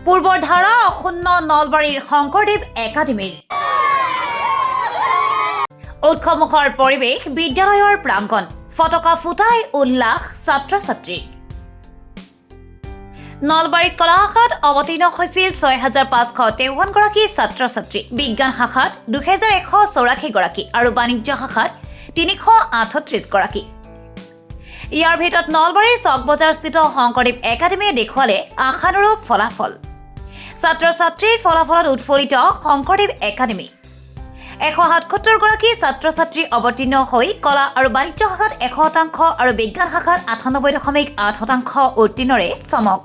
পূৰ্বৰ ধাৰা অশূন্য নলবাৰীৰ শংকৰদেৱ একাডেমীৰ উৎসৱমুখৰ পৰিৱেশ বিদ্যালয়ৰ প্ৰাংগণ ফটকা ফুটাই উল্লাস ছাত্ৰ ছাত্ৰীৰ নলবাৰীত কলা শাখাত অৱতীৰ্ণ হৈছিল ৬৫৫৩ গৰাকী ছাত্ৰ ছাত্ৰী বিজ্ঞান শাখাত ২১৮৪ গৰাকী আৰু বাণিজ্য শাখাত ৩৩৮ গৰাকী ইয়াৰ ভিতৰত নলবাৰীৰ চকবজাৰস্থিত শংকৰদেৱ একাডেমীয়ে দেখুৱালে আশানুৰূপ ফলাফল ছাত্ৰ ছাত্ৰীৰ ফলাফলত উৎফুল্লিত শংকৰদেৱ একাডেমী ১৭৭ গৰাকী ছাত্ৰ ছাত্ৰী অৱতীৰ্ণ হৈ কলা আৰু বাণিজ্য শাখাত ১০০% আৰু বিজ্ঞান শাখাত ৯৮.৮% উত্তীৰ্ণৰে চমক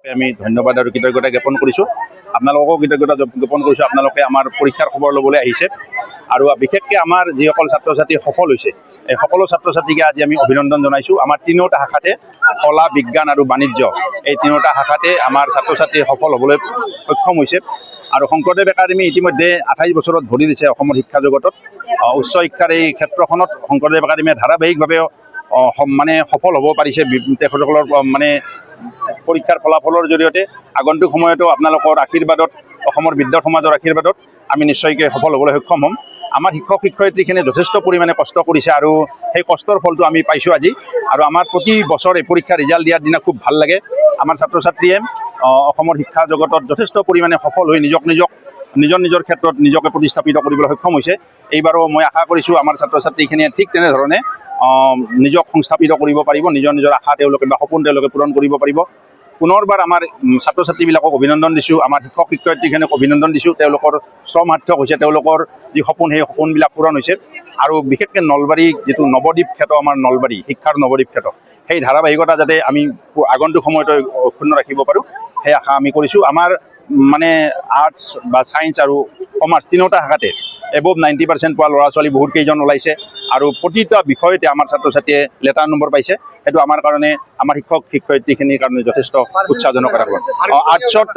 আমি ধন্যবাদ আৰু কৃতজ্ঞতা জ্ঞাপন কৰিছোঁ আপোনালোককো কৃতজ্ঞতা জ্ঞাপন কৰিছোঁ আপোনালোকে আমাৰ পৰীক্ষাৰ খবৰ ল'বলৈ আহিছে আৰু বিশেষকৈ আমাৰ যিসকল ছাত্ৰ ছাত্ৰী সফল হৈছে এই সকলো ছাত্ৰ ছাত্ৰীকে আজি আমি অভিনন্দন জনাইছোঁ আমাৰ তিনিওটা শাখাতে কলা বিজ্ঞান আৰু বাণিজ্য এই তিনিওটা শাখাতে আমাৰ ছাত্ৰ ছাত্ৰী সফল হ'বলৈ সক্ষম হৈছে আৰু শংকৰদেৱ একাডেমী ইতিমধ্যে ২৮ বছৰত ভৰি দিছে অসমৰ শিক্ষা জগতত উচ্চ শিক্ষাৰ এই ক্ষেত্ৰখনত শংকৰদেৱ একাডেমীয়ে ধাৰাবাহিকভাৱে সফল হ'ব পাৰিছে তেখেতসকলৰ পৰীক্ষাৰ ফলাফলৰ জৰিয়তে আগন্তুক সময়তো আপোনালোকৰ আশীৰ্বাদত অসমৰ বিদ্যাৰ্থী সমাজৰ আশীৰ্বাদত আমি নিশ্চয়কৈ সফল হ'বলৈ সক্ষম হ'ম আমাৰ শিক্ষক শিক্ষয়িত্ৰীখিনিয়ে যথেষ্ট পৰিমাণে কষ্ট কৰিছে আৰু সেই কষ্টৰ ফলটো আমি পাইছোঁ আজি আৰু আমাৰ প্ৰতি বছৰে পৰীক্ষা ৰিজাল্ট দিয়াৰ দিনা খুব ভাল লাগে আমাৰ ছাত্ৰ ছাত্ৰীয়ে অসমৰ শিক্ষা জগতত যথেষ্ট পৰিমাণে সফল হৈ নিজৰ ক্ষেত্ৰত নিজকে প্ৰতিস্থাপিত কৰিবলৈ সক্ষম হৈছে এইবাৰো মই আশা কৰিছোঁ আমাৰ ছাত্ৰ ছাত্ৰীখিনিয়ে ঠিক তেনেধৰণে নিজক সংস্থাপিত কৰিব পাৰিব নিজৰ আশা তেওঁলোকে বা সপোন তেওঁলোকে পূৰণ কৰিব পাৰিব পুনৰবাৰ আমাৰ ছাত্ৰ ছাত্ৰীবিলাকক অভিনন্দন দিছোঁ আমাৰ শিক্ষক শিক্ষয়িত্ৰীখিনিক অভিনন্দন দিছোঁ তেওঁলোকৰ শ্ৰম সাৰ্থক হৈছে তেওঁলোকৰ যি সপোন সেই সপোনবিলাক পূৰণ হৈছে আৰু বিশেষকৈ নলবাৰী যিটো নৱদ্বীপ খ্যাত আমাৰ নলবাৰী শিক্ষাৰ নৱদ্বীপ খ্যাত সেই ধাৰাবাহিকতা যাতে আমি আগন্তুক সময়তো অক্ষুণ্ণ ৰাখিব পাৰোঁ সেই আশা আমি কৰিছোঁ আমাৰ আৰ্টছ বা ছায়েন্স আৰু কমাৰ্চ তিনিওটা শাখাতে এবভ 90% পোৱা ল'ৰা ছোৱালী বহুত কেইজন ওলাইছে আৰু প্ৰতিটা বিষয়তে আমাৰ ছাত্ৰ ছাত্ৰীয়ে লেটাৰ নম্বৰ পাইছে সেইটো আমাৰ কাৰণে আমাৰ শিক্ষক শিক্ষয়িত্ৰীখিনিৰ কাৰণে যথেষ্ট উৎসাহজনক এটা কথা আৰ্টছত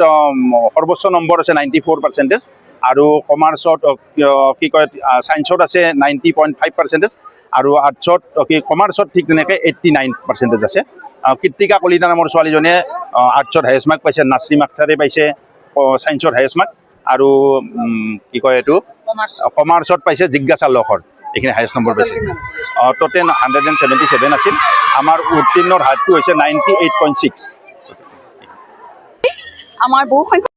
সৰ্বোচ্চ নম্বৰ আছে 94% আৰু কমাৰ্চত ছায়েন্সত আছে 90.5% আৰু আৰ্টছত কমাৰ্চত ঠিক তেনেকৈ 89% আছে কৃতিকা কলিতা নামৰ ছোৱালীজনীয়ে আৰ্টছত হায়েষ্ট মাৰ্ক পাইছে নাছৰিন আখতাৰে পাইছে ছায়েন্সত হায়েষ্ট মাৰ্ক আৰু এইটো কমাৰ্চত পাইছে জিজ্ঞাসা লহৰ এইখিনি হায়েষ্ট নম্বৰ পাইছে টোটেল 177 আছিল আমাৰ উত্তীৰ্ণৰ হাৰটো হৈছে 98.6 আমাৰ বহু সংখ্যক